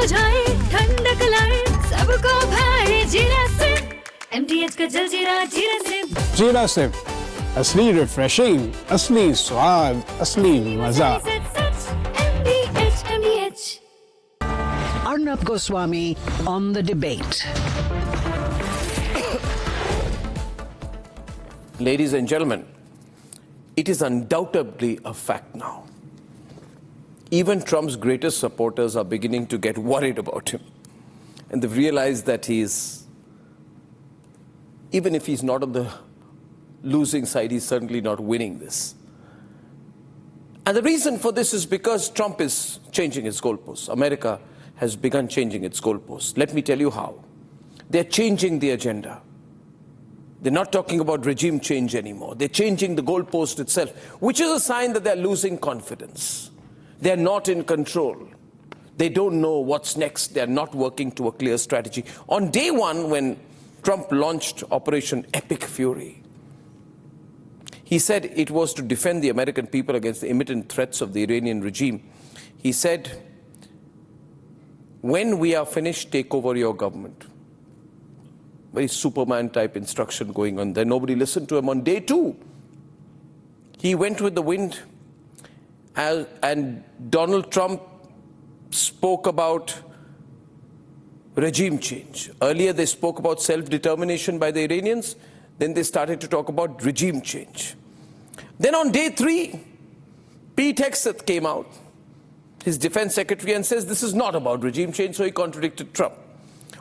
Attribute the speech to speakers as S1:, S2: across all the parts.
S1: बुझाए ठंडक लाए सबको भाए जीरा से MTH का जलजीरा जीरा से
S2: जीरा से असली रिफ्रेशिंग, असली स्वाद, असली मजा।
S1: MTH
S3: Arnab Goswami on the debate.
S4: Ladies and gentlemen, it is undoubtedly a fact now. Even Trump's greatest supporters are beginning to get worried about him. And they've realized that even if he's not on the losing side, he's certainly not winning this. And the reason for this is because Trump is changing its goalposts. America has begun changing its goalposts. Let me tell you how. They're changing the agenda. They're not talking about regime change anymore. They're changing the goalpost itself, which is a sign that they're losing confidence. They're not in control. They don't know what's next. They're not working to a clear strategy. On day one, when Trump launched Operation Epic Fury, he said it was to defend the American people against the imminent threats of the Iranian regime. He said, when we are finished, take over your government. Very Superman-type instruction going on there. Nobody listened to him. On day two, he went with the wind, and Donald Trump spoke about regime change. Earlier, they spoke about self-determination by the Iranians. Then they started to talk about regime change. Then on day three, Pete Hegseth came out, his defense secretary, and says this is not about regime change, so he contradicted Trump.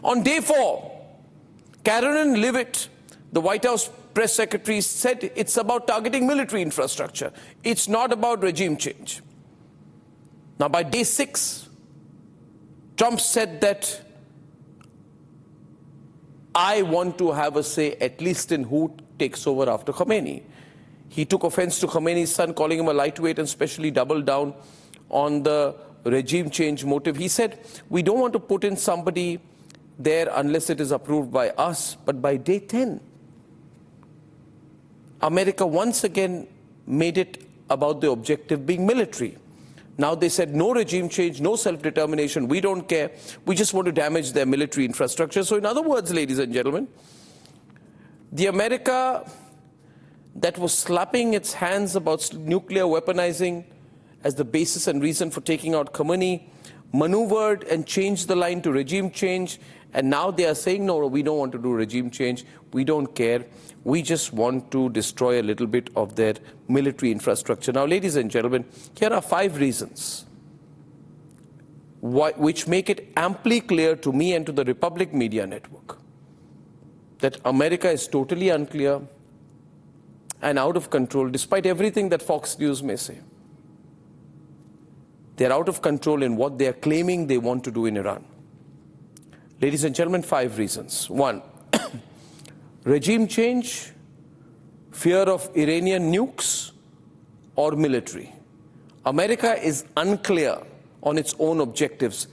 S4: On day four, Karen Leavitt, the White House press secretary, said it's about targeting military infrastructure. It's not about regime change. Now, by day six, Trump said that I want to have a say at least in who takes over after Khamenei. He took offense to Khamenei's son, calling him a lightweight, and especially doubled down on the regime change motive. He said, we don't want to put in somebody there unless it is approved by us. But by day 10, America once again made it about the objective being military. Now they said no regime change, no self-determination, we don't care, we just want to damage their military infrastructure. So in other words, ladies and gentlemen, the America that was slapping its hands about nuclear weaponizing as the basis and reason for taking out Khamenei maneuvered and changed the line to regime change. And now they are saying, no, we don't want to do regime change. We don't care. We just want to destroy a little bit of their military infrastructure. Now, ladies and gentlemen, here are 5 reasons which make it amply clear to me and to the Republic Media Network that America is totally unclear and out of control, despite everything that Fox News may say. They're out of control in what they are claiming they want to do in Iran. Ladies and gentlemen, 5 reasons. 1, regime change, fear of Iranian nukes, or military. America is unclear on its own objectives.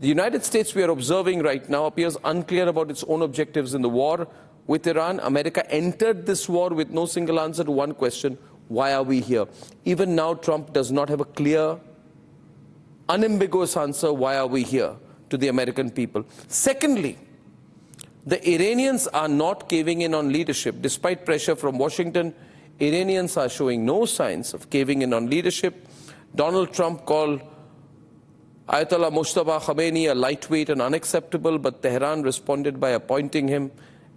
S4: The United States, we are observing right now, appears unclear about its own objectives in the war with Iran. America entered this war with no single answer to one question: why are we here? Even now, Trump does not have a clear, unambiguous answer, why are we here, to the American people. Secondly, the Iranians are not caving in on leadership. Despite pressure from Washington, Iranians are showing no signs of caving in on leadership. Donald Trump called Ayatollah Mustafa Khamenei a lightweight and unacceptable, but Tehran responded by appointing him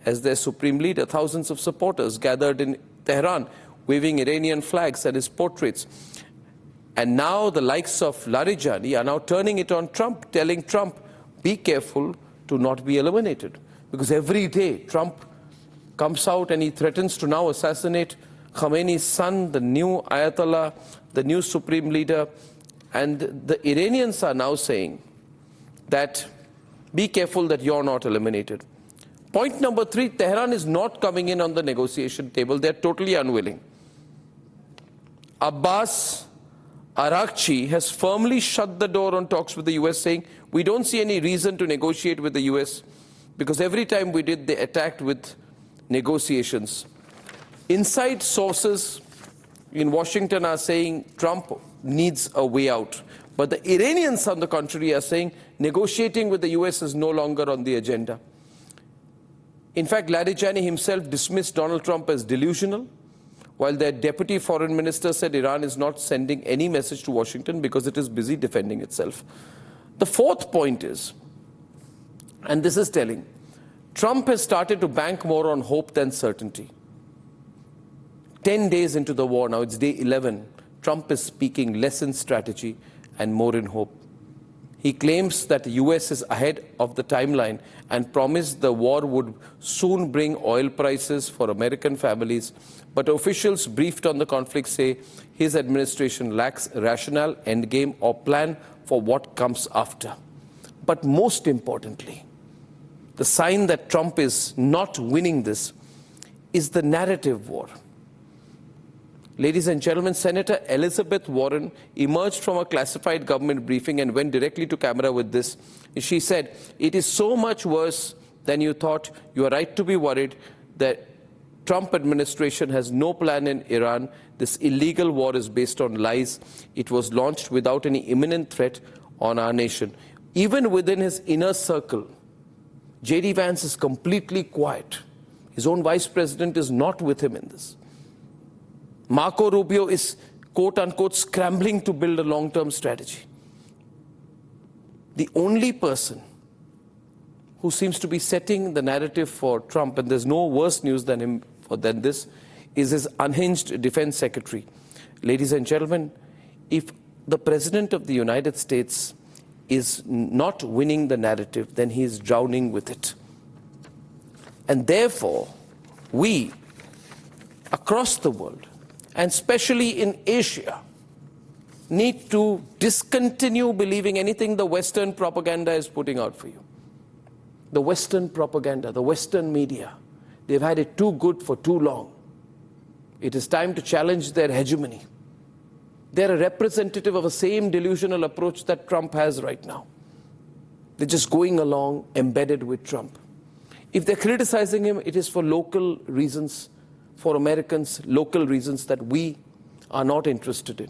S4: as their supreme leader. Thousands of supporters gathered in Tehran, waving Iranian flags and his portraits. And now the likes of Larijani are now turning it on Trump, telling Trump, be careful to not be eliminated. Because every day Trump comes out and he threatens to now assassinate Khamenei's son, the new Ayatollah, the new supreme leader. And the Iranians are now saying that be careful that you're not eliminated. Point number 3, Tehran is not coming in on the negotiation table. They're totally unwilling. Abbas Araghchi has firmly shut the door on talks with the US, saying we don't see any reason to negotiate with the US because every time we did, they attacked with negotiations. Inside sources in Washington are saying Trump needs a way out. But the Iranians, on the contrary, are saying negotiating with the US is no longer on the agenda. In fact, Larijani himself dismissed Donald Trump as delusional, while their deputy foreign minister said Iran is not sending any message to Washington because it is busy defending itself. The fourth point is, and this is telling, Trump has started to bank more on hope than certainty. 10 days into the war, now it's day 11, Trump is speaking less in strategy and more in hope. He claims that the US is ahead of the timeline and promised the war would soon bring oil prices for American families. But officials briefed on the conflict say his administration lacks a rationale, endgame, or plan for what comes after. But most importantly, the sign that Trump is not winning this is the narrative war. Ladies and gentlemen, Senator Elizabeth Warren emerged from a classified government briefing and went directly to camera with this. She said, "It is so much worse than you thought. You are right to be worried. The Trump administration has no plan in Iran. This illegal war is based on lies. It was launched without any imminent threat on our nation." Even within his inner circle, J.D. Vance is completely quiet. His own vice president is not with him in this. Marco Rubio is, quote-unquote, scrambling to build a long-term strategy. The only person who seems to be setting the narrative for Trump, and there's no worse news than this, is his unhinged defense secretary. Ladies and gentlemen, if the President of the United States is not winning the narrative, then he is drowning with it. And therefore, we, across the world, and especially in Asia, need to discontinue believing anything the Western propaganda is putting out for you. The Western propaganda, the Western media, they've had it too good for too long. It is time to challenge their hegemony. They're a representative of the same delusional approach that Trump has right now. They're just going along embedded with Trump. If they're criticizing him, it is for local reasons, for Americans, local reasons that we are not interested in.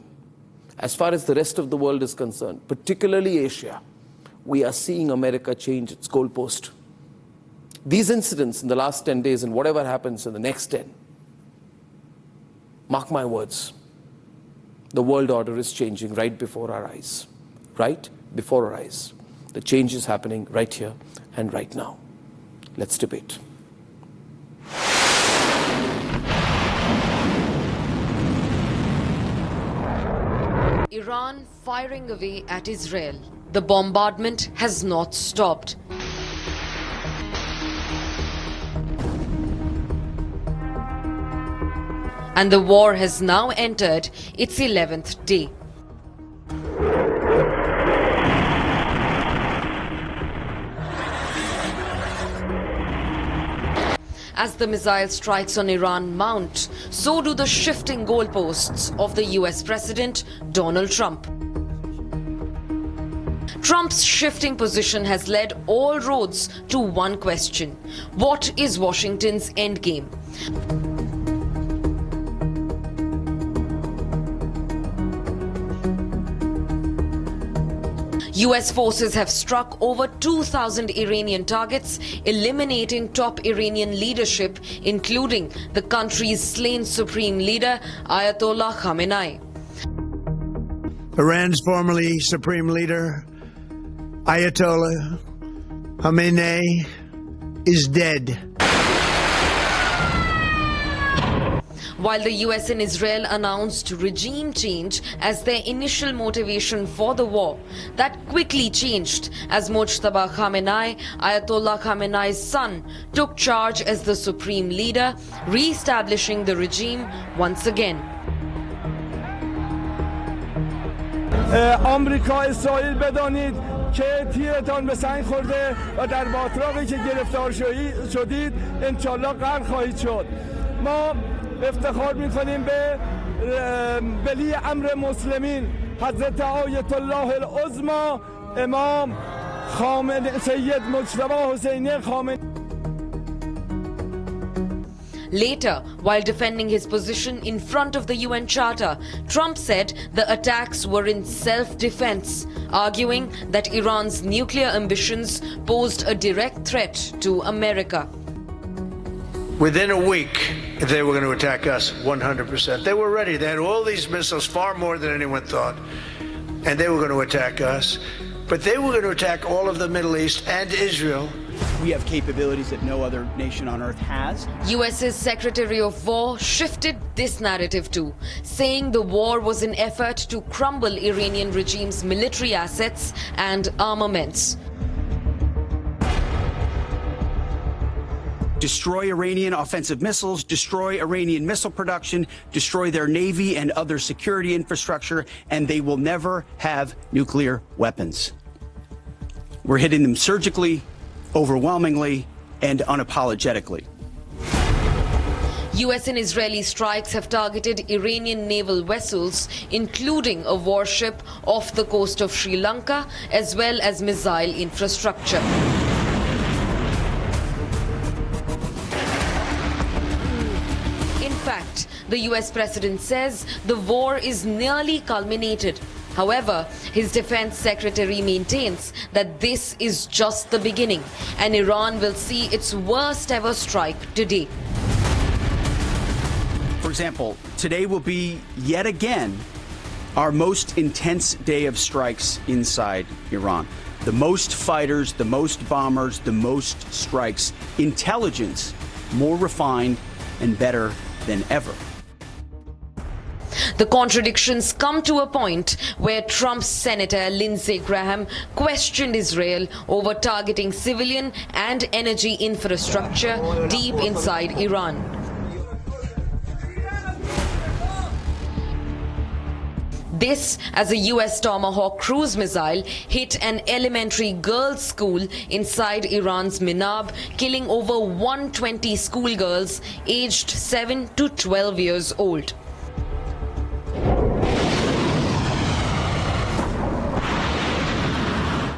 S4: As far as the rest of the world is concerned, particularly Asia, we are seeing America change its goalpost. These incidents in the last 10 days and whatever happens in the next 10, mark my words, the world order is changing right before our eyes. Right before our eyes. The change is happening right here and right now. Let's debate.
S5: Iran firing away at Israel. The bombardment has not stopped. And the war has now entered its 11th day. As the missile strikes on Iran mount, so do the shifting goalposts of the US President Donald Trump. Trump's shifting position has led all roads to one question: what is Washington's endgame? US forces have struck over 2,000 Iranian targets, eliminating top Iranian leadership, including the country's slain supreme leader, Ayatollah Khamenei.
S6: Iran's formerly supreme leader, Ayatollah Khamenei, is dead.
S5: While the US and Israel announced regime change as their initial motivation for the war, that quickly changed as Mojtaba Khamenei, Ayatollah Khamenei's son, took charge as the supreme leader, re-establishing the regime once again.
S7: آمریکا اسرائیل بدانید که تیرتان به سنگ خورده و در باتراقی که گرفتار شدید انشالله غرق خواهید شد. ما افتخار میکنیم به ولی امر مسلمین حضرت آیت الله العظما امام سید مجتبی حسینی خامنه‌ای.
S5: Later, while defending his position in front of the UN Charter, Trump said the attacks were in self-defense, arguing that Iran's nuclear ambitions posed a direct threat to America.
S6: Within a week, they were going to attack us 100%. They were ready. They had all these missiles, far more than anyone thought. And they were going to attack us. But they were going to attack all of the Middle East and Israel.
S8: We have capabilities that no other nation on earth has.
S5: US's Secretary of War shifted this narrative too, saying the war was an effort to crumble Iranian regime's military assets and armaments.
S8: Destroy Iranian offensive missiles, destroy Iranian missile production, destroy their navy and other security infrastructure, and they will never have nuclear weapons. We're hitting them surgically, overwhelmingly, and unapologetically.
S5: US and Israeli strikes have targeted Iranian naval vessels, including a warship off the coast of Sri Lanka, as well as missile infrastructure. In fact, the US president says the war is nearly culminated. However, his defense secretary maintains that this is just the beginning and Iran will see its worst ever strike today.
S8: For example, today will be yet again our most intense day of strikes inside Iran. The most fighters, the most bombers, the most strikes. Intelligence more refined and better than ever.
S5: The contradictions come to a point where Trump's Senator Lindsey Graham questioned Israel over targeting civilian and energy infrastructure deep inside Iran. This as a US Tomahawk cruise missile hit an elementary girls' school inside Iran's Minab, killing over 120 schoolgirls aged 7 to 12 years old.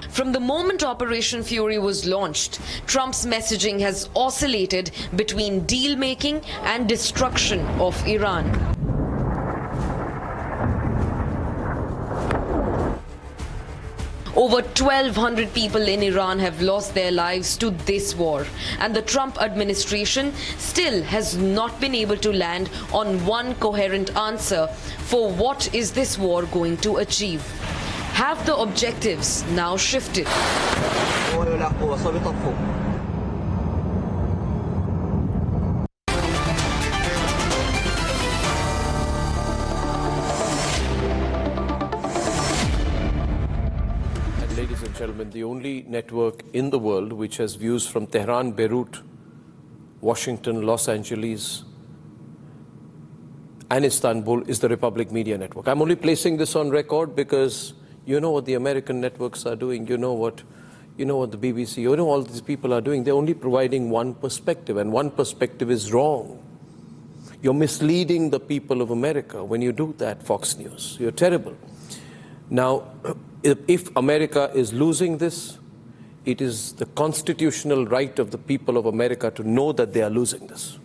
S5: From the moment Operation Fury was launched, Trump's messaging has oscillated between deal-making and destruction of Iran. Over 1,200 people in Iran have lost their lives to this war, and the Trump administration still has not been able to land on one coherent answer for what is this war going to achieve. Have the objectives now shifted?
S4: Ladies and gentlemen, the only network in the world which has views from Tehran, Beirut, Washington, Los Angeles, and Istanbul is the Republic Media Network. I'm only placing this on record because you know what the American networks are doing, you know what the BBC, you know all these people are doing. They're only providing one perspective, and one perspective is wrong. You're misleading the people of America when you do that, Fox News. You're terrible. Now, if America is losing this, it is the constitutional right of the people of America to know that they are losing this.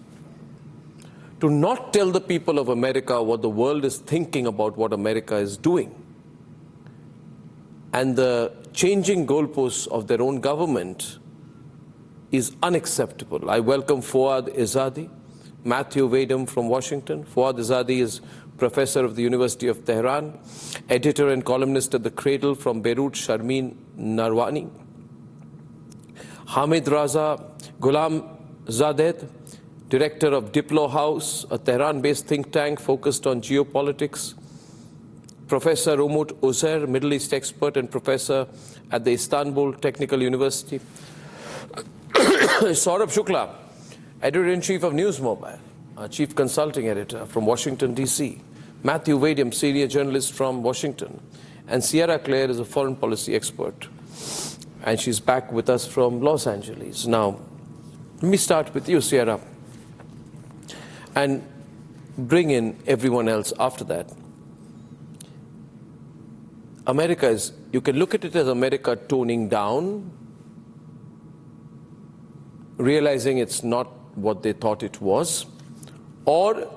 S4: To not tell the people of America what the world is thinking about what America is doing, and the changing goalposts of their own government is unacceptable. I welcome Fouad Izzadi, Matthew Wadham from Washington. Fouad Izzadi is professor of the University of Tehran, editor and columnist at The Cradle from Beirut, Sharmin Narwani. Hamid Raza Ghulam Zadeh, director of Diplo House, a Tehran-based think tank focused on geopolitics. Professor Umut Uzair, Middle East expert and professor at the Istanbul Technical University. Saurabh Shukla, editor-in-chief of News Mobile, chief consulting editor from Washington, D.C. Matthew Wadham, senior journalist from Washington. And Sierra Claire is a foreign policy expert, and she's back with us from Los Angeles. Now, let me start with you, Sierra, and bring in everyone else after that. America is, you can look at it as America toning down, realizing it's not what they thought it was, or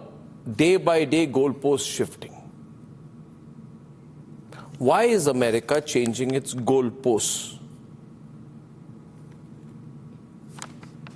S4: day-by-day goalpost shifting? Why is America changing its goalposts?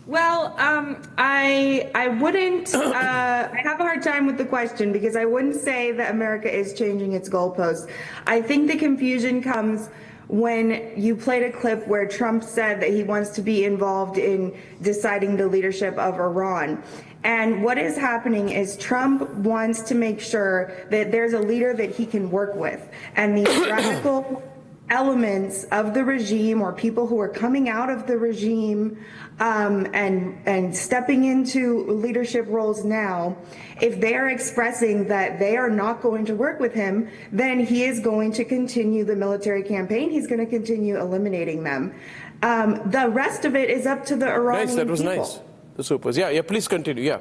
S9: Well, I wouldn't, I have a hard time with the question because I wouldn't say that America is changing its goalposts. I think the confusion comes when you played a clip where Trump said that he wants to be involved in deciding the leadership of Iran. And what is happening is Trump wants to make sure that there's a leader that he can work with. And these radical elements of the regime, or people who are coming out of the regime and stepping into leadership roles now, if they are expressing that they are not going to work with him, then he is going to continue the military campaign. He's going to continue eliminating them. The rest of it is up to the Iranian people.
S4: Nice, that was nice. The supers. Yeah, please continue, yeah.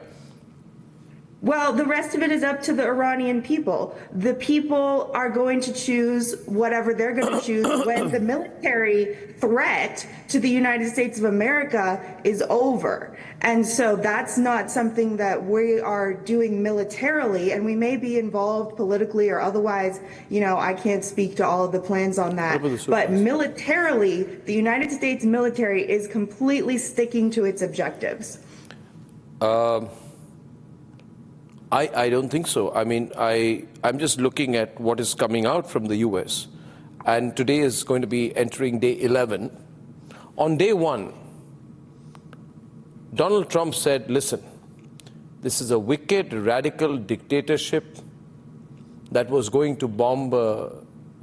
S9: Well, the rest of it is up to the Iranian people. The people are going to choose whatever they're going to choose when the military threat to the United States of America is over. And so that's not something that we are doing militarily, and we may be involved politically or otherwise. You know, I can't speak to all of the plans on that. But militarily, the United States military is completely sticking to its objectives.
S4: I don't think so. I mean, I'm just looking at what is coming out from the US. And today is going to be entering day 11. On day 1, Donald Trump said, listen, this is a wicked, radical dictatorship that was going to bomb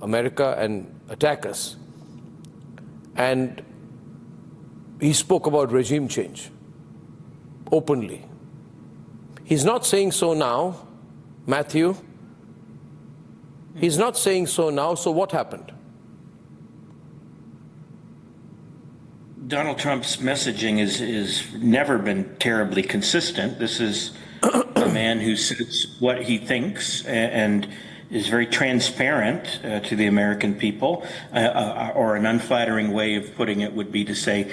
S4: America and attack us. And he spoke about regime change openly. He's not saying so now, Matthew. He's not saying so now, so what happened?
S10: Donald Trump's messaging is never been terribly consistent. This is a man who says what he thinks and is very transparent to the American people, or an unflattering way of putting it would be to say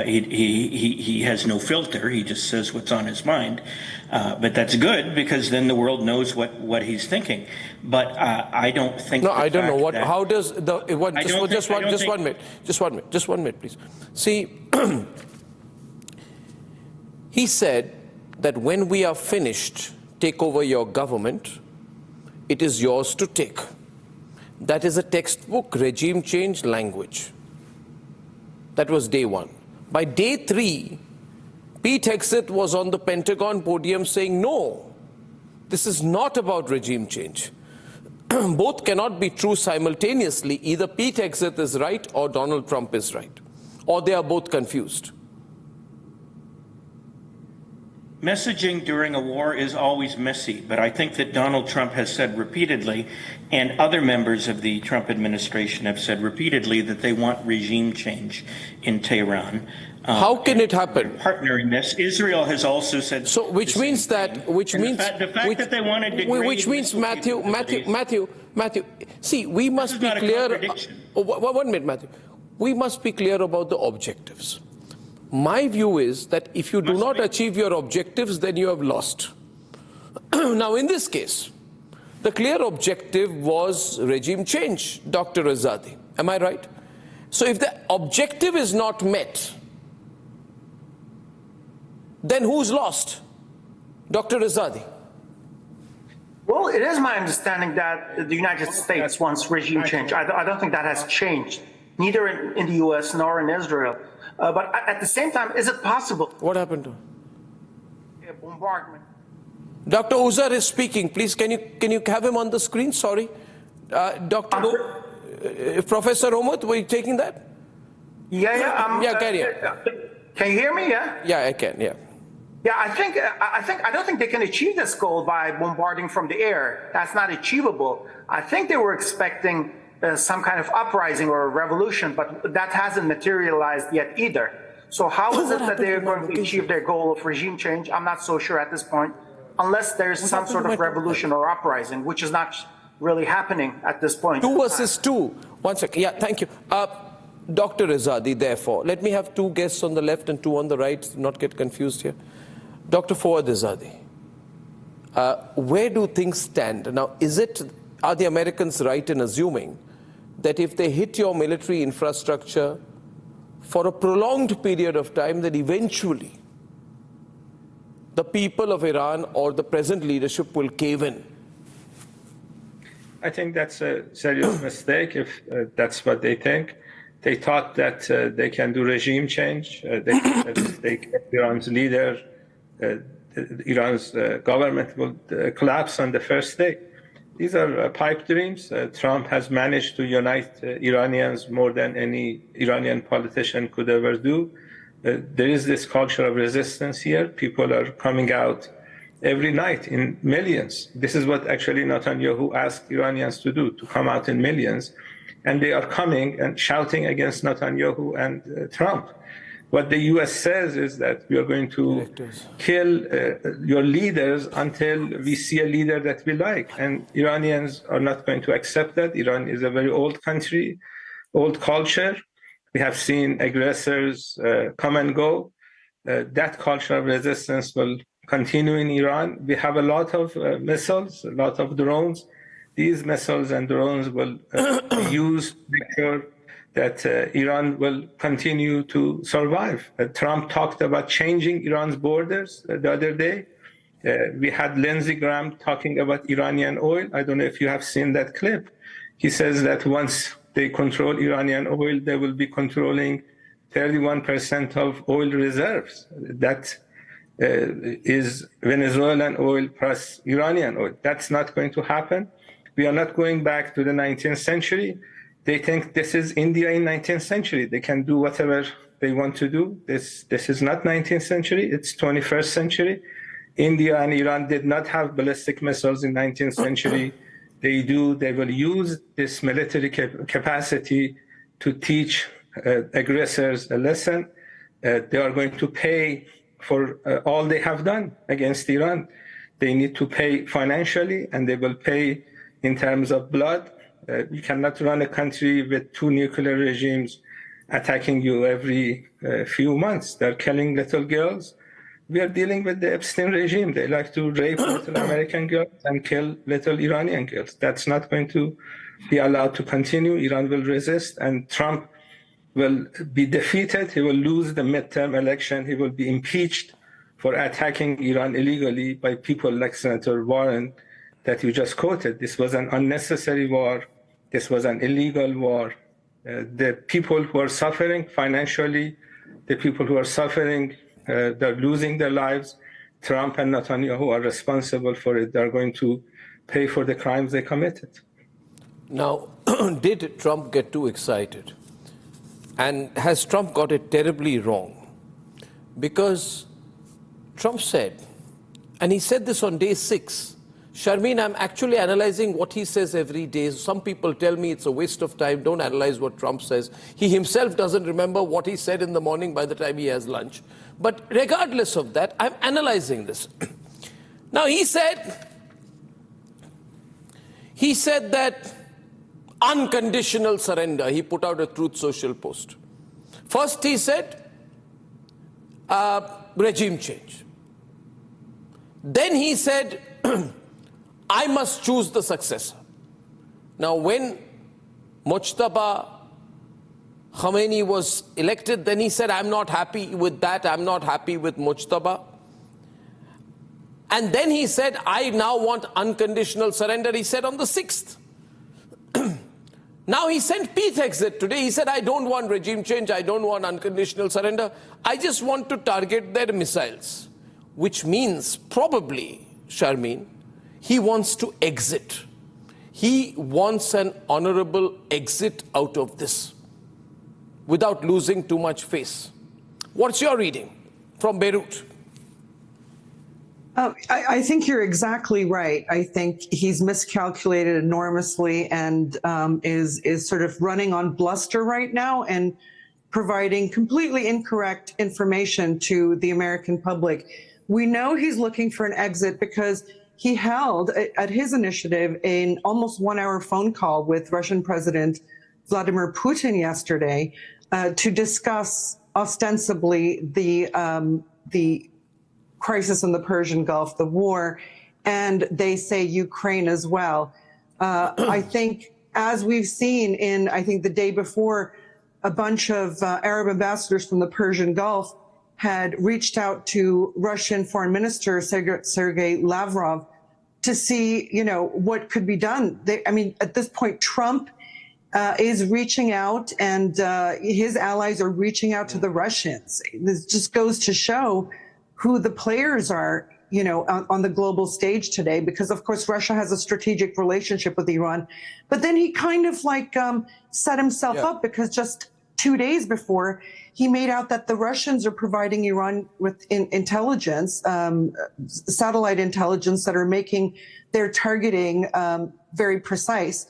S10: he has no filter. He just says what's on his mind. But that's good, because then the world knows what he's thinking. But I don't think.
S4: No, I don't know what. How does the? What, just one minute, please. See, he said that when we are finished, take over your government. It is yours to take. That is a textbook regime change language. That was day 1. By day 3, Pete Hegseth was on the Pentagon podium saying, no, this is not about regime change. Both cannot be true simultaneously. Either Pete Hegseth is right or Donald Trump is right. Or they are both confused.
S10: Messaging during a war is always messy, but I think that Donald Trump has said repeatedly, and other members of the Trump administration have said repeatedly, that they want regime change in Tehran.
S4: How can it happen?
S10: Partner in this, Israel has also said.
S4: So, which means that, which means
S10: the fact that they wanted to.
S4: Which means Matthew. See, we must be clear. One minute, Matthew. We must be clear about the objectives. My view is that if you do not achieve your objectives, then you have lost. Now, in this case, the clear objective was regime change, Dr. Azadi. Am I right? So if the objective is not met, then who's lost? Dr. Azadi.
S11: Well, it is my understanding that the United States wants regime change. I don't think that has changed, neither in the U.S. nor in Israel. But at the same time, is it possible?
S4: What happened to him?
S11: A bombardment.
S4: Dr. Uzar is speaking. Please, can you have him on the screen? Sorry. Professor Omut, were you taking that?
S11: Yeah.
S4: Carry on.
S11: Can you hear me? Yeah.
S4: Yeah, I can. Yeah.
S11: Yeah, I don't think they can achieve this goal by bombarding from the air. That's not achievable. I think they were expecting some kind of uprising or a revolution, but that hasn't materialized yet either. So how is it that they're going to achieve their goal of regime change? I'm not so sure at this point, unless there's some sort of revolution or uprising, which is not really happening at this point.
S4: 2 versus 2. 1 second. Yeah, thank you. Dr. Azadi, therefore, let me have 2 guests on the left and 2 on the right, not get confused here. Dr. Fawad Azadi, Where do things stand? Now, are the Americans right in assuming that if they hit your military infrastructure for a prolonged period of time, that eventually the people of Iran or the present leadership will cave in?
S7: I think that's a serious mistake if that's what they think. They thought that they can do regime change. They get Iran's leader, Iran's government will collapse on the first day. These are pipe dreams. Trump has managed to unite Iranians more than any Iranian politician could ever do. There is this culture of resistance here. People are coming out every night in millions. This is what actually Netanyahu asked Iranians to do, to come out in millions. And they are coming and shouting against Netanyahu and Trump. What the U.S. says is that we are going to kill your leaders until we see a leader that we like. And Iranians are not going to accept that. Iran is a very old country, old culture. We have seen aggressors come and go. That culture of resistance will continue in Iran. We have a lot of missiles, a lot of drones. These missiles and drones will be used to make sure that Iran will continue to survive. Trump talked about changing Iran's borders the other day. We had Lindsey Graham talking about Iranian oil. I don't know if you have seen that clip. He says that once they control Iranian oil, they will be controlling 31% of oil reserves. That is Venezuelan oil plus Iranian oil. That's not going to happen. We are not going back to the 19th century. They think this is India in 19th century. They can do whatever they want to do. This is not 19th century. It's 21st century. India and Iran did not have ballistic missiles in 19th century. They do. They will use this military capacity to teach aggressors a lesson. They are going to pay for all they have done against Iran. They need to pay financially, and they will pay in terms of blood. You cannot run a country with two nuclear regimes attacking you every few months. They're killing little girls. We are dealing with the Epstein regime. They like to rape little American girls and kill little Iranian girls. That's not going to be allowed to continue. Iran will resist, and Trump will be defeated. He will lose the midterm election. He will be impeached for attacking Iran illegally by people like Senator Warren that you just quoted. This was an unnecessary war. This was an illegal war. The people who are suffering financially, the people who are suffering, they're losing their lives. Trump and Netanyahu are responsible for it. They're going to pay for the crimes they committed.
S4: Now, did Trump get too excited? And has Trump got it terribly wrong? Because Trump said, and he said this on day 6, Sharmeen, I'm actually analyzing what he says every day. Some people tell me it's a waste of time. Don't analyze what Trump says. He himself doesn't remember what he said in the morning by the time he has lunch. But regardless of that, I'm analyzing this. Now, he said that unconditional surrender. He put out a Truth Social post. First, he said regime change. Then he said, I must choose the successor. Now, when Mujtaba Khamenei was elected, then he said, I'm not happy with that. I'm not happy with Mujtaba. And then he said, I now want unconditional surrender. He said on the 6th. Now he sent peace exit today. He said, I don't want regime change. I don't want unconditional surrender. I just want to target their missiles, which means probably, Sharmeen, he wants to exit. He wants an honorable exit out of this without losing too much face. What's your reading from Beirut?
S12: I think you're exactly right. I think he's miscalculated enormously and is sort of running on bluster right now and providing completely incorrect information to the American public. We know he's looking for an exit because he held, at his initiative, an almost 1-hour phone call with Russian President Vladimir Putin yesterday to discuss ostensibly the crisis in the Persian Gulf, the war, and they say Ukraine as well. I think, as we've seen in, I think the day before, a bunch of Arab ambassadors from the Persian Gulf had reached out to Russian Foreign Minister Sergei Lavrov to see, what could be done. At this point, Trump is reaching out, and his allies are reaching out to the Russians. This just goes to show who the players are, on the global stage today, because of course Russia has a strategic relationship with Iran. But then he kind of set himself up, because just 2 days before, he made out that the Russians are providing Iran with intelligence, satellite intelligence, that are making their targeting very precise.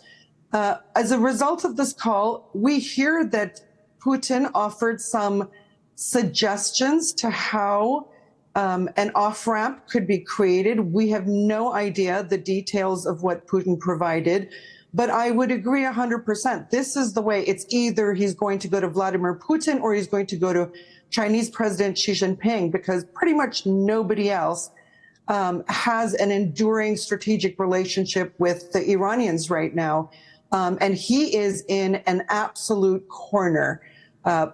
S12: As a result of this call, we hear that Putin offered some suggestions to how an off-ramp could be created. We have no idea the details of what Putin provided, but I would agree 100%. This is the way. It's either he's going to go to Vladimir Putin or he's going to go to Chinese President Xi Jinping, because pretty much nobody else has an enduring strategic relationship with the Iranians right now. And he is in an absolute corner.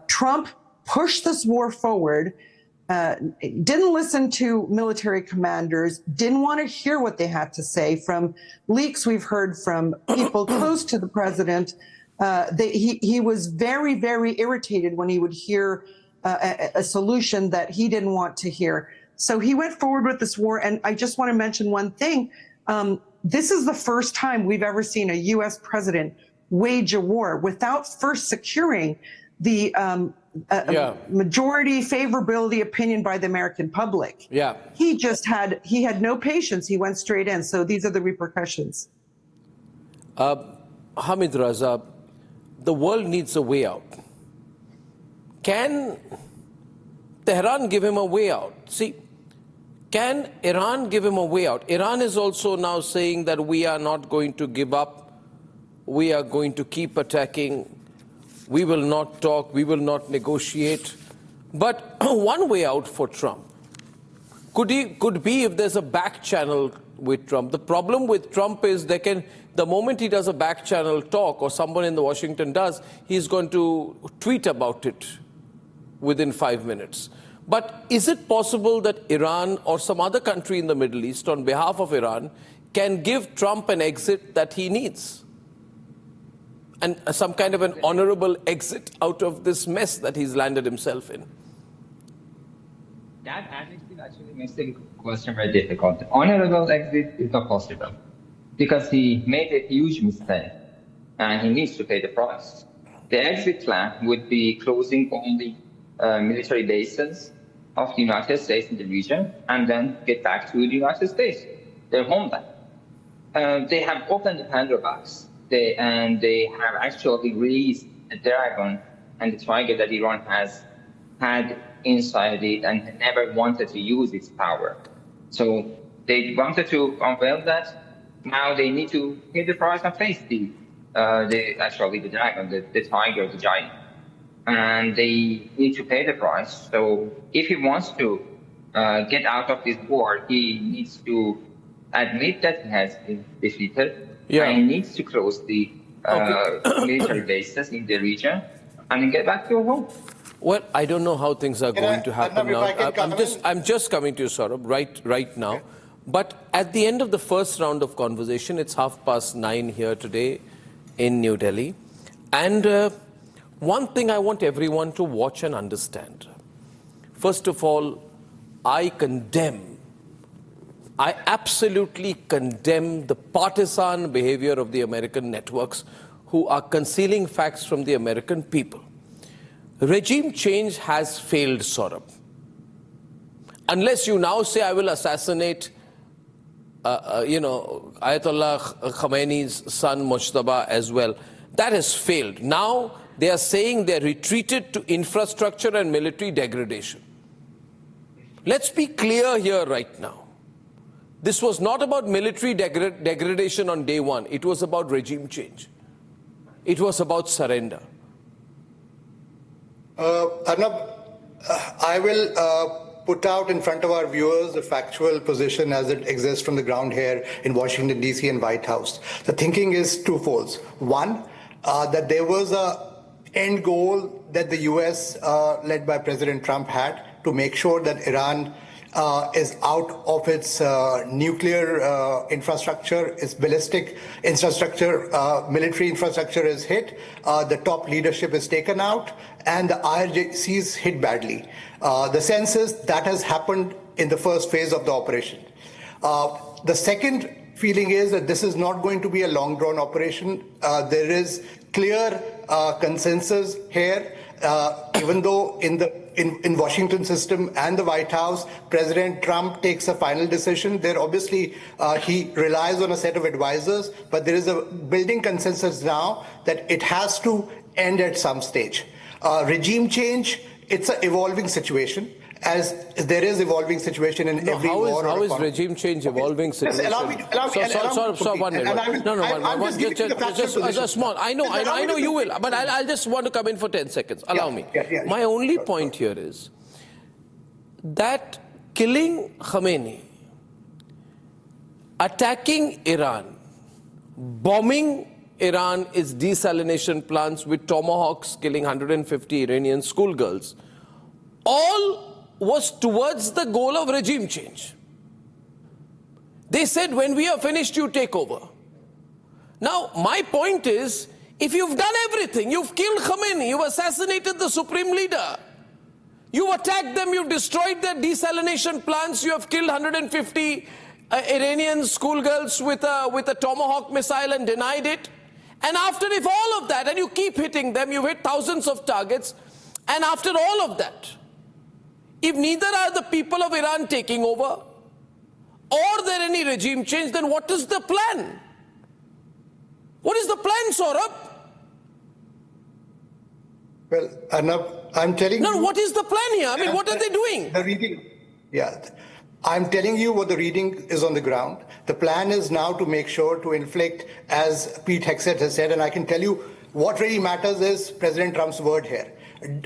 S12: Trump pushed this war forward, didn't listen to military commanders, didn't want to hear what they had to say. From leaks we've heard from people close to the president, he was very, very irritated when he would hear a solution that he didn't want to hear. So he went forward with this war. And I just want to mention one thing. This is the first time we've ever seen a U.S. president wage a war without first securing the majority favorability opinion by the American public. He had no patience. He went straight in. So these are the repercussions.
S4: Hamid Raza, the world needs a way out. Can Tehran give him a way out? See, can Iran give him a way out? Iran is also now saying that we are not going to give up. We are going to keep attacking. We will not talk. We will not negotiate. But one way out for Trump could be if there's a back channel with Trump. The problem with Trump is the moment he does a back channel talk, or someone in Washington does, he's going to tweet about it within 5 minutes. But is it possible that Iran or some other country in the Middle East, on behalf of Iran, can give Trump an exit that he needs? And some kind of an honorable exit out of this mess that he's landed himself in?
S13: That adjective actually makes the question very difficult. Honorable exit is not possible, because he made a huge mistake and he needs to pay the price. The exit plan would be closing only military bases of the United States in the region, and then get back to the United States, their homeland. They have opened the Pandora box, and they have actually released the dragon and the tiger that Iran has had inside it and never wanted to use its power. So they wanted to unveil that. Now they need to pay the price and face the dragon, the tiger, the giant. And they need to pay the price. So if he wants to get out of this war, he needs to admit that he has been defeated, and he needs to close the military bases in the region and get back to home.
S4: Well, I don't know how things are going to happen now. I'm just coming to you, Saurabh, right now. Okay. But at the end of the first round of conversation, it's 9:30 here today in New Delhi. And one thing I want everyone to watch and understand. First of all, I absolutely condemn the partisan behavior of the American networks who are concealing facts from the American people. Regime change has failed, Saurabh. Unless you now say, I will assassinate, Ayatollah Khamenei's son, Mujtaba, as well. That has failed. Now they are saying they're retreated to infrastructure and military degradation. Let's be clear here right now. This was not about military degradation on day one. It was about regime change. It was about surrender.
S14: Arnab, I will put out in front of our viewers the factual position as it exists from the ground here in Washington, D.C. and White House. The thinking is twofold. One, that there was a end goal that the U.S., led by President Trump, had to make sure that Iran is out of its nuclear infrastructure, its ballistic infrastructure, military infrastructure is hit, the top leadership is taken out, and the IRGCs hit badly. The sense is that has happened in the first phase of the operation. The second feeling is that this is not going to be a long-drawn operation. There is clear consensus here, even though in Washington system and the White House, President Trump takes a final decision. There obviously he relies on a set of advisors, but there is a building consensus now that it has to end at some stage. Regime change, it's an evolving situation, as there is evolving situation in every war.
S4: How is regime change evolving situation? Sorry, 1 minute. Just small. I know you will, but I'll just want to come in for 10 seconds. Allow me. My only point here is that killing Khamenei, attacking Iran, bombing Iran is desalination plants with tomahawks, killing 150 Iranian schoolgirls, all was towards the goal of regime change. They said, when we are finished, you take over. Now, my point is, if you've done everything, you've killed Khamenei, you've assassinated the supreme leader, you attacked them, you've destroyed their desalination plants, you have killed 150 Iranian schoolgirls with a tomahawk missile and denied it. And after if all of that, and you keep hitting them, you've hit thousands of targets, and after all of that, if neither are the people of Iran taking over, or there any regime change, then what is the plan? What is the plan, Saurabh?
S14: Well, Arnab, I'm telling you...
S4: No, what is the plan here? I mean, what are they doing?
S14: The reading, I'm telling you what the reading is on the ground. The plan is now to make sure to inflict, as Pete Hegseth has said, and I can tell you what really matters is President Trump's word here.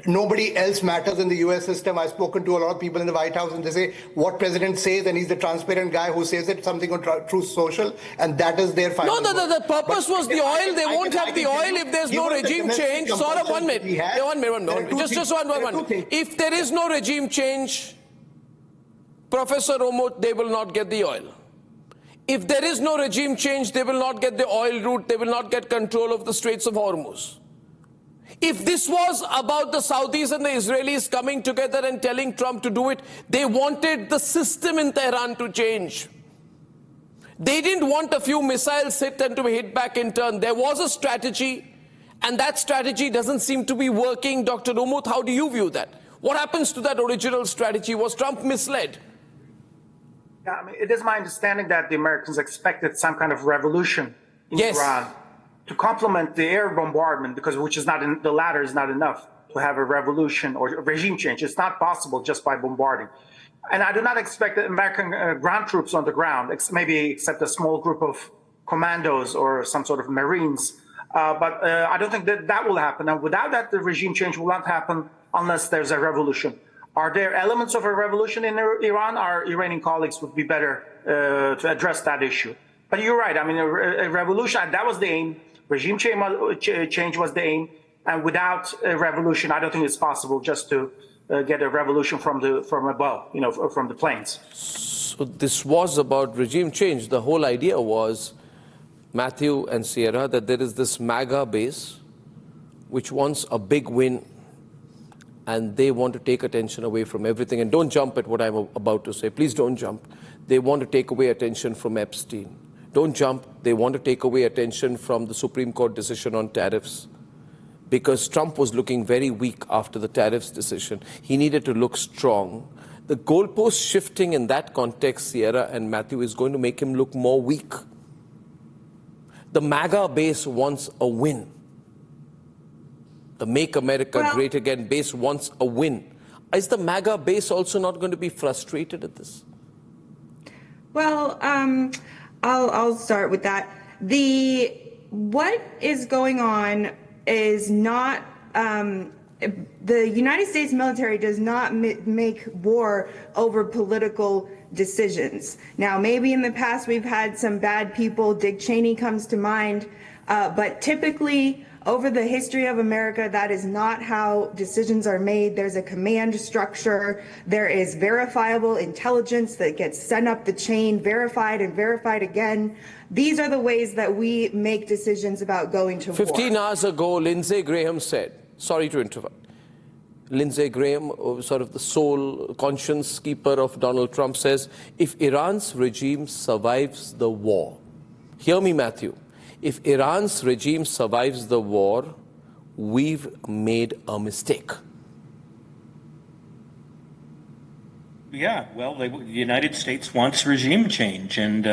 S14: Nobody else matters in the US system. I've spoken to a lot of people in the White House and they say what president says, and he's the transparent guy who says it, something on Truth Social, and that is their final word.
S4: The purpose was the oil. They won't have the oil if there's no regime change. Saurabh, 1 minute. One minute. Just one. If there is no regime change, Professor Omot, they will not get the oil. If there is no regime change, they will not get the oil route. They will not get control of the Straits of Hormuz. If this was about the Saudis and the Israelis coming together and telling Trump to do it, they wanted the system in Tehran to change. They didn't want a few missiles hit and to be hit back in turn. There was a strategy, and that strategy doesn't seem to be working. Dr. Umut, how do you view that? What happens to that original strategy? Was Trump misled?
S11: Yeah, I mean, it is my understanding that the Americans expected some kind of revolution in Iran to complement the air bombardment, because the latter is not enough to have a revolution or a regime change. It's not possible just by bombarding. And I do not expect the American ground troops on the ground, maybe except a small group of commandos or some sort of Marines. But I don't think that will happen. And without that, the regime change will not happen unless there's a revolution. Are there elements of a revolution in Iran? Our Iranian colleagues would be better to address that issue. But you're right. I mean, a revolution, that was the aim. Regime change was the aim. And without a revolution, I don't think it's possible just to get a revolution from above, from the planes.
S4: So this was about regime change. The whole idea was, Matthew and Sierra, that there is this MAGA base which wants a big win, and they want to take attention away from everything. And don't jump at what I'm about to say. Please don't jump. They want to take away attention from Epstein. Don't jump. They want to take away attention from the Supreme Court decision on tariffs, because Trump was looking very weak after the tariffs decision. He needed to look strong. The goalpost shifting in that context, Sierra and Matthew, is going to make him look more weak. The MAGA base wants a win. The Make America Great Again base wants a win. Is the MAGA base also not going to be frustrated at this?
S9: Well, I'll start with that. What is going on is not the United States military does not make war over political decisions. Now, maybe in the past we've had some bad people, Dick Cheney comes to mind, but typically over the history of America, that is not how decisions are made. There's a command structure. There is verifiable intelligence that gets sent up the chain, verified and verified again. These are the ways that we make decisions about going to war.
S4: 15 hours ago, Lindsey Graham said, sorry to interrupt, Lindsey Graham, sort of the sole conscience keeper of Donald Trump, says, if Iran's regime survives the war, hear me, Matthew, if Iran's regime survives the war, we've made a mistake.
S10: Yeah, well, the United States wants regime change, and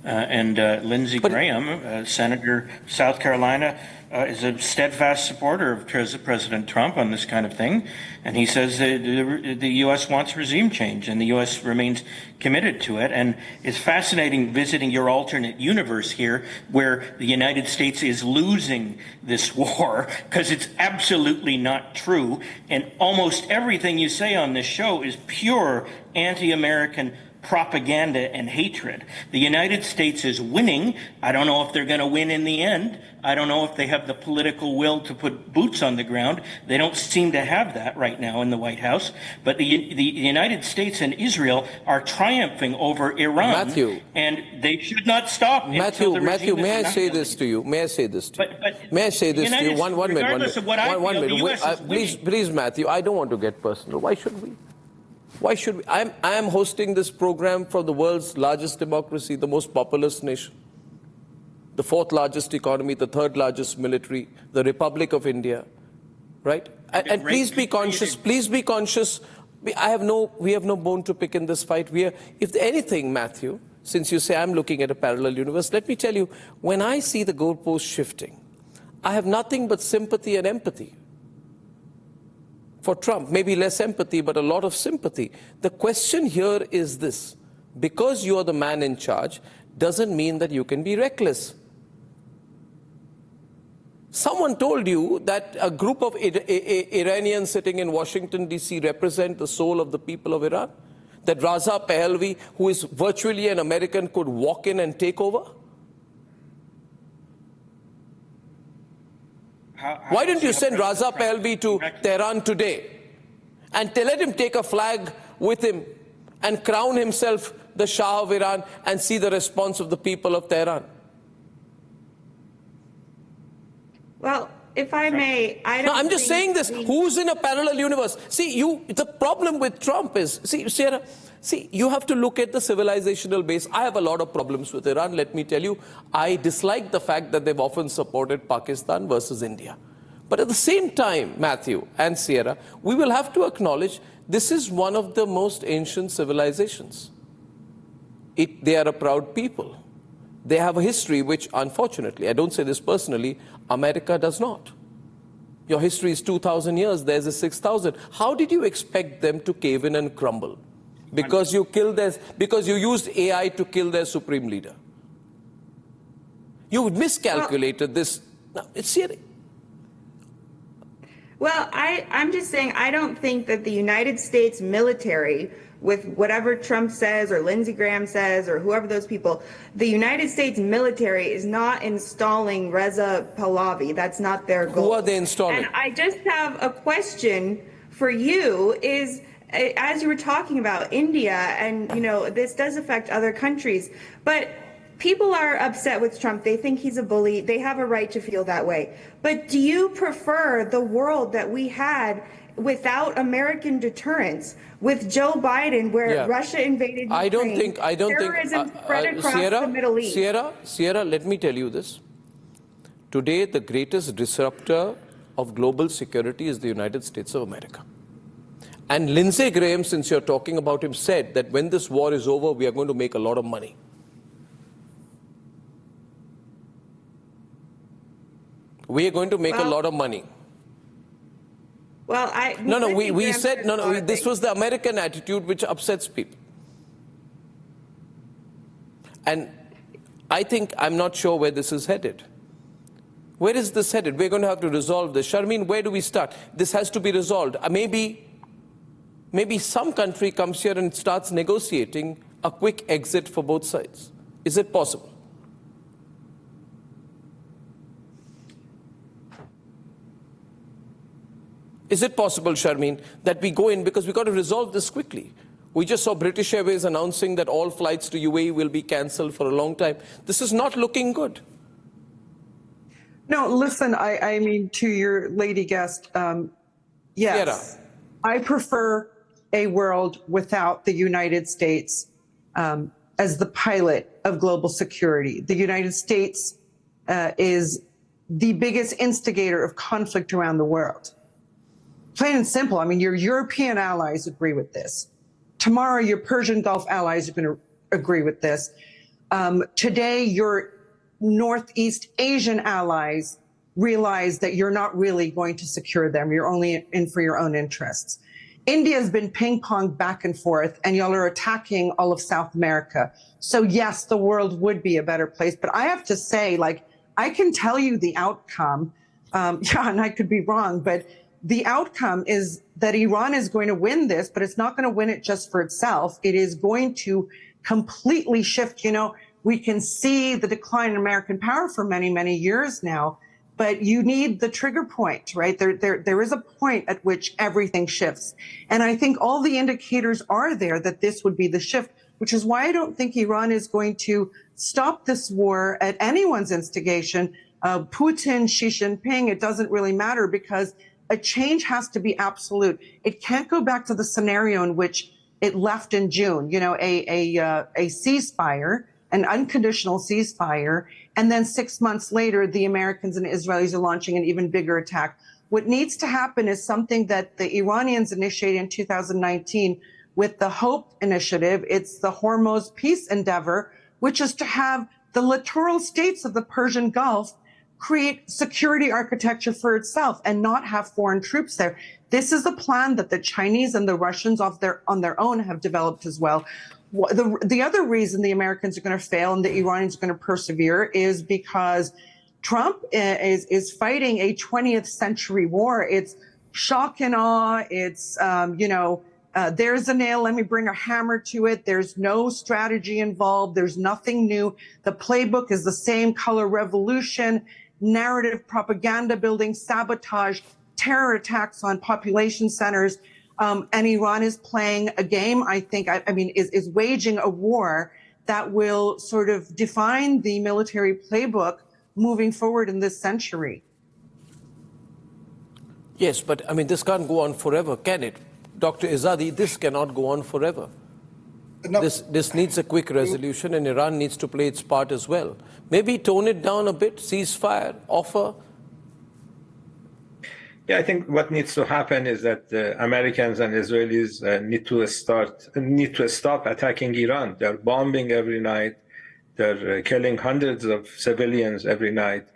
S10: Lindsey Graham, Senator, South Carolina, is a steadfast supporter of President Trump on this kind of thing, and he says that the U.S. wants regime change, and the U.S. remains committed to it. And it's fascinating visiting your alternate universe here, where the United States is losing this war, because it's absolutely not true, and almost everything you say on this show is pure anti-American propaganda and hatred. The United States is winning. I don't know if they're going to win in the end. I don't know if they have the political will to put boots on the ground. They don't seem to have that right now in the White House. But the United States and Israel are triumphing over Iran.
S4: Matthew,
S10: and they should not stop.
S4: Matthew, may I say this to you? May I say this to you? May I say this to you? One minute. Please, Matthew, I don't want to get personal. Why should we? Why should we? I am hosting this program from the world's largest democracy, the most populous nation, the fourth largest economy, the third largest military, the Republic of India, right? And please be conscious. Please be conscious. We have no bone to pick in this fight. If anything, Matthew, since you say I'm looking at a parallel universe, let me tell you, when I see the goalposts shifting, I have nothing but sympathy and empathy for Trump. Maybe less empathy, but a lot of sympathy. The question here is this: because you are the man in charge, doesn't mean that you can be reckless. Someone told you that a group of Iranians sitting in Washington, D.C. represent the soul of the people of Iran? That Raza Pahlavi, who is virtually an American, could walk in and take over? Why didn't you send Raza Pahlavi to Tehran today and let him take a flag with him and crown himself the Shah of Iran and see the response of the people of Tehran?
S9: Well, if I may,
S4: I'm just saying this. Who's in a parallel universe? See, the problem with Trump is, Sierra, you have to look at the civilizational base. I have a lot of problems with Iran, let me tell you. I dislike the fact that they've often supported Pakistan versus India. But at the same time, Matthew and Sierra, we will have to acknowledge this is one of the most ancient civilizations. They are a proud people. They have a history which, unfortunately, I don't say this personally, America does not. Your history is 2,000 years, theirs is 6,000. How did you expect them to cave in and crumble? Because you used AI to kill their supreme leader. You miscalculated this. No, it's serious.
S9: Well, I'm just saying, I don't think that the United States military, with whatever Trump says or Lindsey Graham says or whoever those people, the United States military is not installing Reza Pahlavi. That's not their goal.
S4: Who are they installing?
S9: And I just have a question for you is, as you were talking about India, and, this does affect other countries, but people are upset with Trump. They think he's a bully. They have a right to feel that way. But do you prefer the world that we had without American deterrence, with Joe Biden, where Russia invaded Ukraine?
S4: I don't think
S9: terrorism spread across the Middle East.
S4: Sierra, let me tell you this. Today, the greatest disruptor of global security is the United States of America. And Lindsey Graham, since you're talking about him, said that when this war is over, we are going to make a lot of money. We are going to make a lot of money.
S9: Well,
S4: this was the American attitude which upsets people. And I'm not sure where this is headed. Where is this headed? We're going to have to resolve this. Sharmeen, where do we start? This has to be resolved. Maybe some country comes here and starts negotiating a quick exit for both sides. Is it possible? Is it possible, Sharmeen, that we go in, because we've got to resolve this quickly? We just saw British Airways announcing that all flights to UAE will be cancelled for a long time. This is not looking good.
S12: No, listen, I mean, to your lady guest, yes, I prefer a world without the United States as the pilot of global security. The United States is the biggest instigator of conflict around the world. Plain and simple. I mean, your European allies agree with this. Tomorrow, your Persian Gulf allies are going to agree with this. Today, your Northeast Asian allies realize that you're not really going to secure them. You're only in for your own interests. India has been ping-ponged back and forth, and y'all are attacking all of South America. So yes, the world would be a better place. But I have to say, like, I can tell you the outcome. And I could be wrong, but the outcome is that Iran is going to win this, but it's not going to win it just for itself. It is going to completely shift. You know, we can see the decline in American power for many, many years now, but you need the trigger point, right? There is a point at which everything shifts. And I think all the indicators are there that this would be the shift, which is why I don't think Iran is going to stop this war at anyone's instigation. Putin, Xi Jinping, it doesn't really matter, because a change has to be absolute. It can't go back to the scenario in which it left in June, you know, a ceasefire, an unconditional ceasefire, and then 6 months later, the Americans and Israelis are launching an even bigger attack. What needs to happen is something that the Iranians initiated in 2019 with the HOPE initiative. It's the Hormuz peace endeavor, which is to have the littoral states of the Persian Gulf create security architecture for itself and not have foreign troops there. This is a plan that the Chinese and the Russians on their own have developed as well. The other reason the Americans are going to fail and the Iranians are going to persevere is because Trump is fighting a 20th century war. It's shock and awe. It's, there's a nail, let me bring a hammer to it. There's no strategy involved. There's nothing new. The playbook is the same: color revolution, narrative propaganda building, sabotage, terror attacks on population centers. And Iran is playing a game, I think, is waging a war that will sort of define the military playbook moving forward in this century.
S4: Yes, but I mean, this can't go on forever, can it? Dr. Izadi, this cannot go on forever. No. This needs a quick resolution, and Iran needs to play its part as well. Maybe tone it down a bit, ceasefire, offer.
S15: Yeah, I think what needs to happen is that the Americans and Israelis need to stop attacking Iran. They're bombing every night. They're killing hundreds of civilians every night.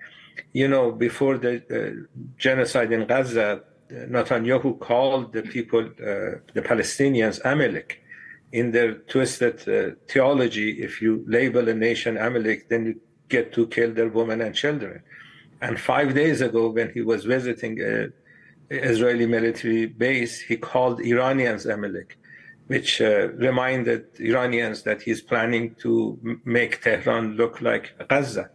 S15: You know, before the genocide in Gaza, Netanyahu called the people, the Palestinians, Amalek. In their twisted theology, if you label a nation Amalek, then you get to kill their women and children. And 5 days ago, when he was visiting an Israeli military base, he called Iranians Amalek, which reminded Iranians that he's planning to make Tehran look like Gaza.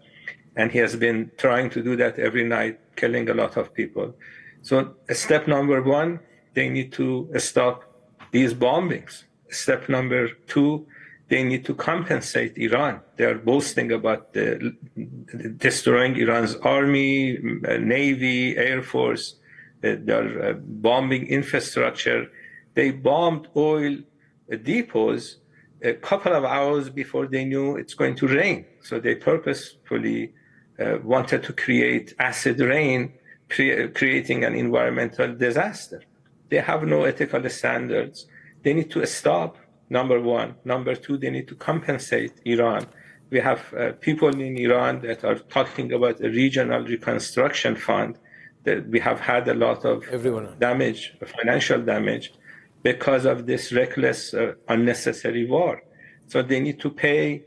S15: And he has been trying to do that every night, killing a lot of people. So step number one, they need to stop these bombings. Step number two, they need to compensate Iran. They are boasting about destroying Iran's army, navy, air force. They're bombing infrastructure. They bombed oil depots a couple of hours before they knew it's going to rain. So they purposefully wanted to create acid rain, creating an environmental disaster. They have no ethical standards. They need to stop, number one. Number two, they need to compensate Iran. We have people in Iran that are talking about a regional reconstruction fund, that we have had a lot of damage, financial damage, because of this reckless, unnecessary war. So they need to pay.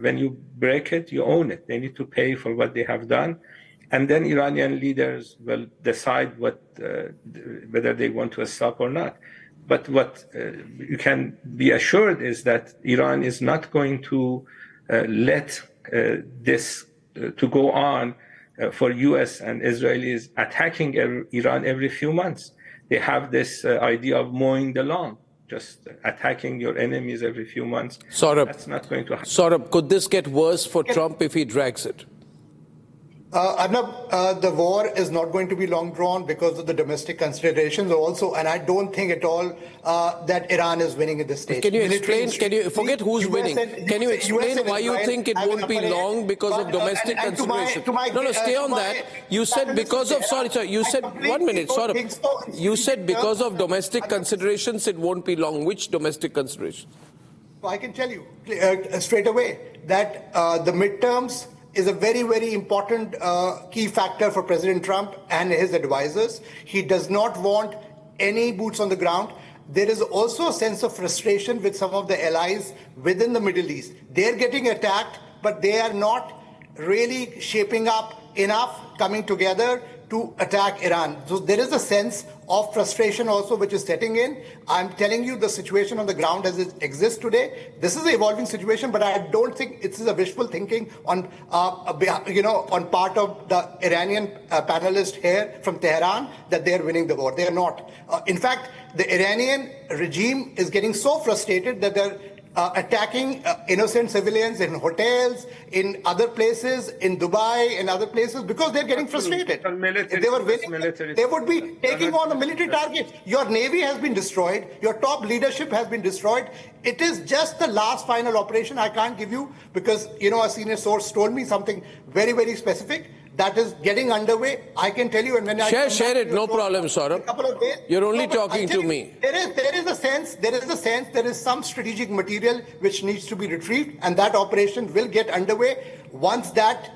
S15: When you break it, you own it. They need to pay for what they have done. And then Iranian leaders will decide whether they want to stop or not. But what you can be assured is that Iran is not going to let this to go on for U.S. and Israelis attacking Iran every few months. They have this idea of mowing the lawn, just attacking your enemies every few months.
S4: Saurabh,
S15: that's not going to happen.
S4: Saurabh, could this get worse for Trump if he drags it?
S14: Arnab, the war is not going to be long drawn because of the domestic considerations also, and I don't think at all that Iran is winning at this stage.
S4: Can you explain, forget who's winning, can you explain why you think it won't be long because of domestic considerations? No, stay on that. You said because of, sorry, you said, 1 minute, Saurabh. You said because of domestic considerations it won't be long. Which domestic considerations?
S14: I can tell you straight away that the midterms is a very, very important key factor for President Trump and his advisors. He does not want any boots on the ground. There is also a sense of frustration with some of the allies within the Middle East. They're getting attacked, but they are not really shaping up enough, coming together to attack Iran. So there is a sense of frustration also which is setting in. I'm telling you the situation on the ground as it exists today. This is an evolving situation, but I don't think it is a wishful thinking on, on part of the Iranian panelist here from Tehran that they are winning the war. They are not. In fact, the Iranian regime is getting so frustrated that they're attacking innocent civilians in hotels, in other places, in Dubai, and other places, because they're getting frustrated. If they were winning, they would be taking on a military target. Your navy has been destroyed. Your top leadership has been destroyed. It is just the last final operation. I can't give you because, a senior source told me something very, very specific. That is getting underway. I can tell you, and when
S4: share it, no problem, Saurabh. You're only talking to me.
S14: There is a sense, there is some strategic material which needs to be retrieved, and that operation will get underway. Once that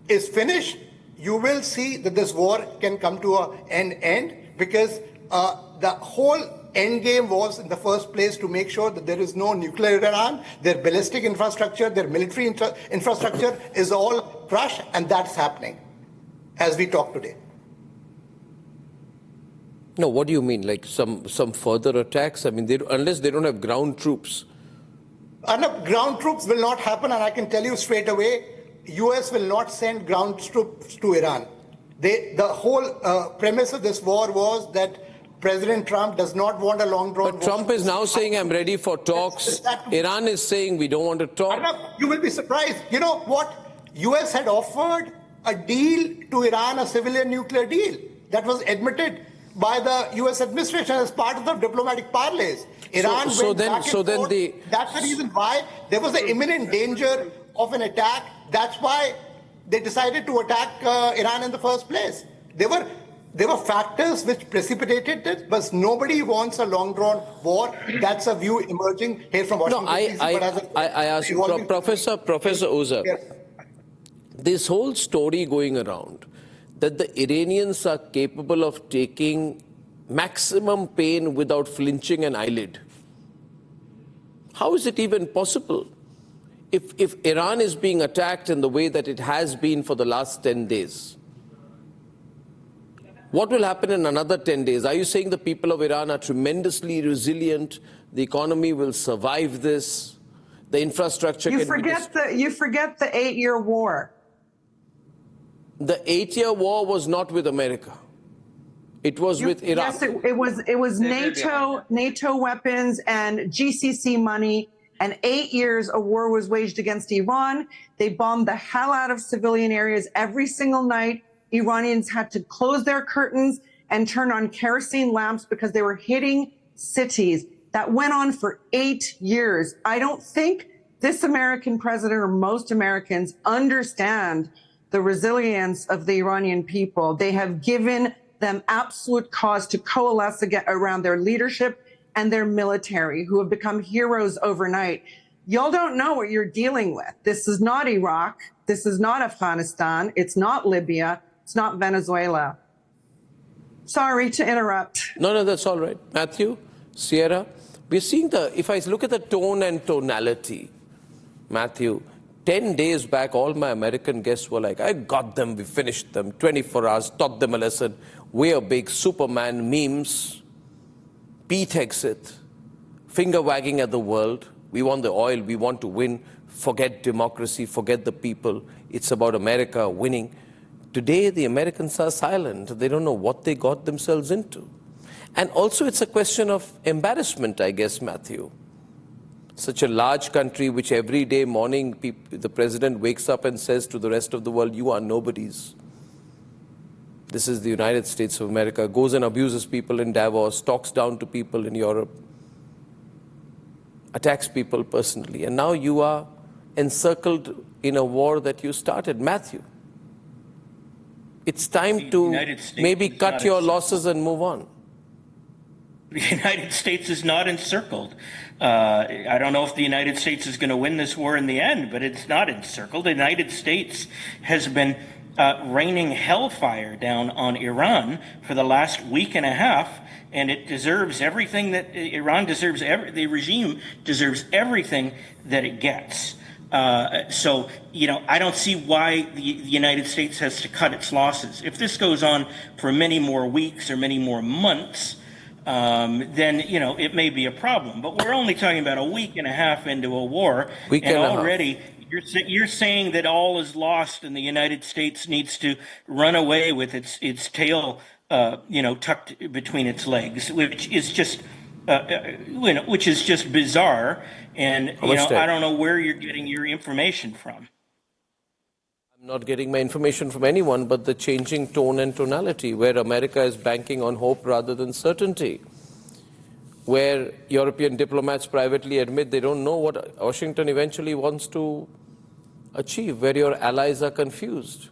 S14: is finished, you will see that this war can come to an end, because the whole end game was in the first place to make sure that there is no nuclear Iran, their ballistic infrastructure, their military infrastructure is all crushed, and that's happening as we talk today.
S4: No, what do you mean? Like some further attacks? I mean, unless they don't have ground troops.
S14: Ground troops will not happen, and I can tell you straight away, US will not send ground troops to Iran. The whole premise of this war was that President Trump does not want a long-drawn war.
S4: But Trump is now saying, I'm ready for talks. Iran is saying, we don't want to talk.
S14: You will be surprised. You know what? US had offered a deal to Iran, a civilian nuclear deal that was admitted by the US administration as part of the diplomatic parlays. Iran That's the reason why there was an imminent danger of an attack. That's why they decided to attack Iran in the first place. There were factors which precipitated it, but nobody wants a long-drawn war. That's a view emerging here from Washington, D.C.
S4: I ask you, Professor Oza, yes. This whole story going around that the Iranians are capable of taking maximum pain without flinching an eyelid. How is it even possible? If Iran is being attacked in the way that it has been for the last 10 days, what will happen in another 10 days? Are you saying the people of Iran are tremendously resilient? The economy will survive this? The infrastructure
S12: You forget the 8-year war.
S4: The 8-year war was not with America. It was with Iraq.
S12: Yes, it was NATO weapons and GCC money. And 8 years a war was waged against Iran. They bombed the hell out of civilian areas every single night. Iranians had to close their curtains and turn on kerosene lamps because they were hitting cities. That went on for 8 years. I don't think this American president or most Americans understand the resilience of the Iranian people. They have given them absolute cause to coalesce around their leadership and their military, who have become heroes overnight. Y'all don't know what you're dealing with. This is not Iraq. This is not Afghanistan. It's not Libya. It's not Venezuela. Sorry to interrupt.
S4: No, that's all right. Matthew, Sierra, we're seeing if I look at the tone and tonality, Matthew, 10 days back, all my American guests were like, I got them, we finished them, 24 hours, taught them a lesson. We're big, Superman memes, Pete exit, finger wagging at the world. We want the oil, we want to win. Forget democracy, forget the people. It's about America winning. Today, the Americans are silent. They don't know what they got themselves into. And also, it's a question of embarrassment, I guess, Matthew. Such a large country which every day morning the president wakes up and says to the rest of the world, you are nobodies. This is the United States of America, goes and abuses people in Davos, talks down to people in Europe, attacks people personally. And now you are encircled in a war that you started. Matthew, it's time to maybe cut your losses and move on.
S10: The United States is not encircled. I don't know if the United States is going to win this war in the end, but it's not encircled. The United States has been raining hellfire down on Iran for the last week and a half, and it deserves everything that Iran deserves. The regime deserves everything that it gets. So, I don't see why the United States has to cut its losses. If this goes on for many more weeks or many more months, then, it may be a problem. But we're only talking about a week and a half into a war, and already you're saying that all is lost and the United States needs to run away with its tail, tucked between its legs, which is just bizarre. And, I don't know where you're getting your information from.
S4: I'm not getting my information from anyone but the changing tone and tonality, where America is banking on hope rather than certainty, where European diplomats privately admit they don't know what Washington eventually wants to achieve, where your allies are confused.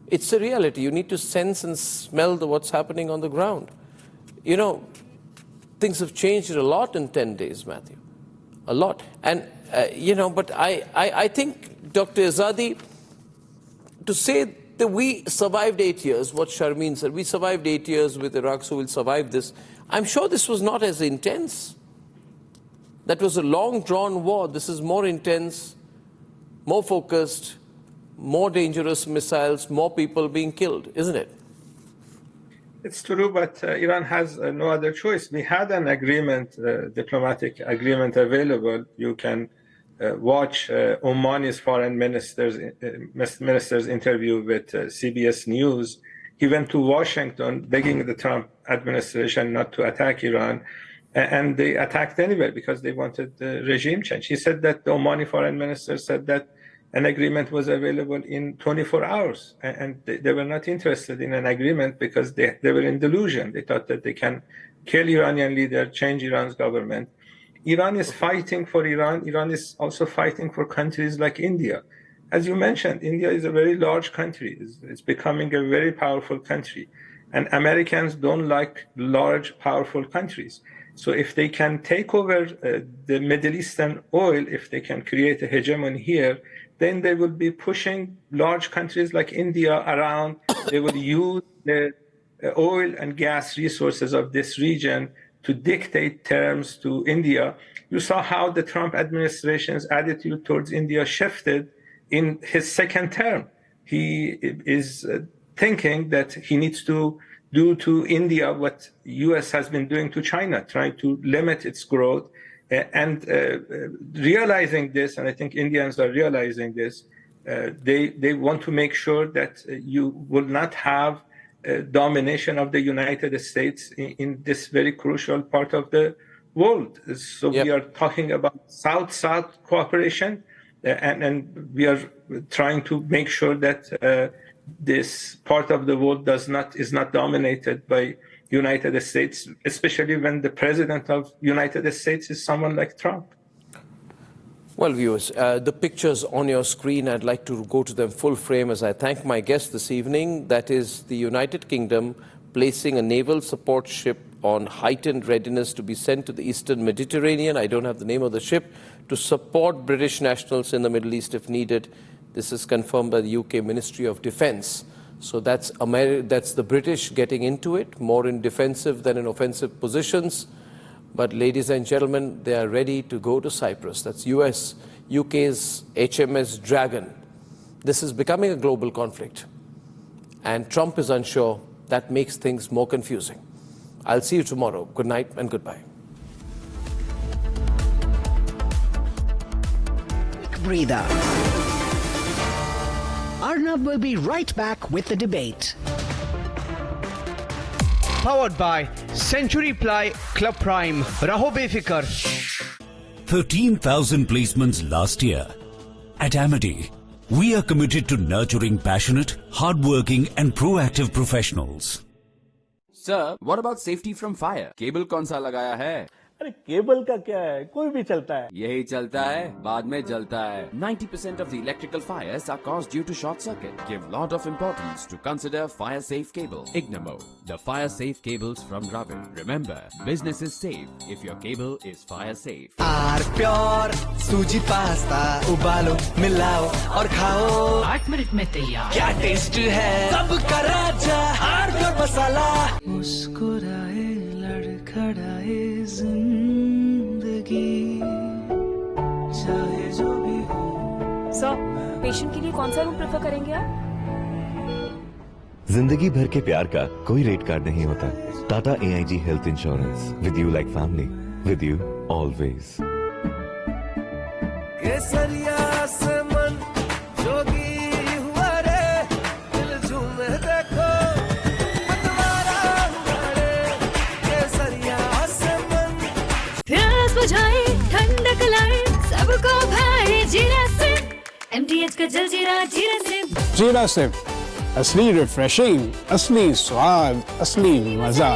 S4: It's a reality. You need to sense and smell what's happening on the ground. Things have changed a lot in 10 days, Matthew. A lot. And, but I think, Dr. Azadi, to say that we survived 8 years, what Sharmeen said, we survived 8 years with Iraq, so we'll survive this. I'm sure this was not as intense. That was a long drawn war. This is more intense, more focused, more dangerous missiles, more people being killed, isn't it?
S15: It's true, but Iran has no other choice. We had an agreement, diplomatic agreement available. You can watch Omani's foreign minister's interview with CBS News. He went to Washington begging the Trump administration not to attack Iran, and they attacked anyway because they wanted regime change. He said that the Omani foreign minister said that an agreement was available in 24 hours, and they were not interested in an agreement because they were in delusion. They thought that they can kill Iranian leader, change Iran's government. Iran is fighting for Iran. Iran is also fighting for countries like India. As you mentioned, India is a very large country. It's becoming a very powerful country. And Americans don't like large, powerful countries. So if they can take over the Middle Eastern oil, if they can create a hegemony here, then they will be pushing large countries like India around. They will use the oil and gas resources of this region to dictate terms to India. You saw how the Trump administration's attitude towards India shifted in his second term. He is thinking that he needs to do to India what U.S. has been doing to China, trying to limit its growth. And realizing this, and I think Indians are realizing this, they want to make sure that you will not have domination of the United States in this very crucial part of the world. So we are talking about South-South cooperation, and we are trying to make sure that this part of the world is not dominated by United States, especially when the president of United States is someone like Trump.
S4: Well, viewers, the pictures on your screen, I'd like to go to them full frame as I thank my guest this evening. That is the United Kingdom placing a naval support ship on heightened readiness to be sent to the Eastern Mediterranean. I don't have the name of the ship, to support British nationals in the Middle East if needed. This is confirmed by the UK Ministry of Defence. So that's the British getting into it, more in defensive than in offensive positions. But ladies and gentlemen, they are ready to go to Cyprus. That's UK's HMS Dragon. This is becoming a global conflict. And Trump is unsure. That makes things more confusing. I'll see you tomorrow. Good night and goodbye.
S3: Breather. Arnab will be right back with the debate.
S16: Powered by Century Ply Club Prime. Raho befikar.
S17: 13,000 placements last year. At Amity, we are committed to nurturing passionate, hardworking and proactive professionals.
S18: Sir, what about safety from fire? Cable कौन सा लगाया है?
S19: अरे cable का क्या है, कोई भी चलता है.
S18: यही चलता है, बाद में जलता है. 90% of the electrical fires are caused due to short circuit. Give lot of importance to consider fire safe cable. Ignamo, the fire safe cables from Ravi. Remember, business is safe if your cable is fire safe.
S20: आर pure सूजी pasta उबालो मिलाओ और खाओ
S3: 8 minute में तैयार.
S20: क्या test है सबका राजा आर प्योर मसाला. मुस्कुराए लड़खड़ाए जिंदगी चाहे जो भी हो.
S21: सर, पेशेंट के लिए कौन सा रूम प्रेफर करेंगे आप?
S22: जिंदगी भर के प्यार का कोई रेट कार्ड नहीं होता. Tata AIG health insurance, with you like family, with you always.
S20: केसरिया से मन जोगी हुआ रे, दिल झूमे देखो मतवारा हुआ रे. केसरिया से मन
S1: प्यास बुझाए ठंडक लाए सबको भाए जीरा से MTH का जलजीरा जीरा से.
S2: जीरा से असली रिफ्रेशिंग, असली स्वाद, असली मजा.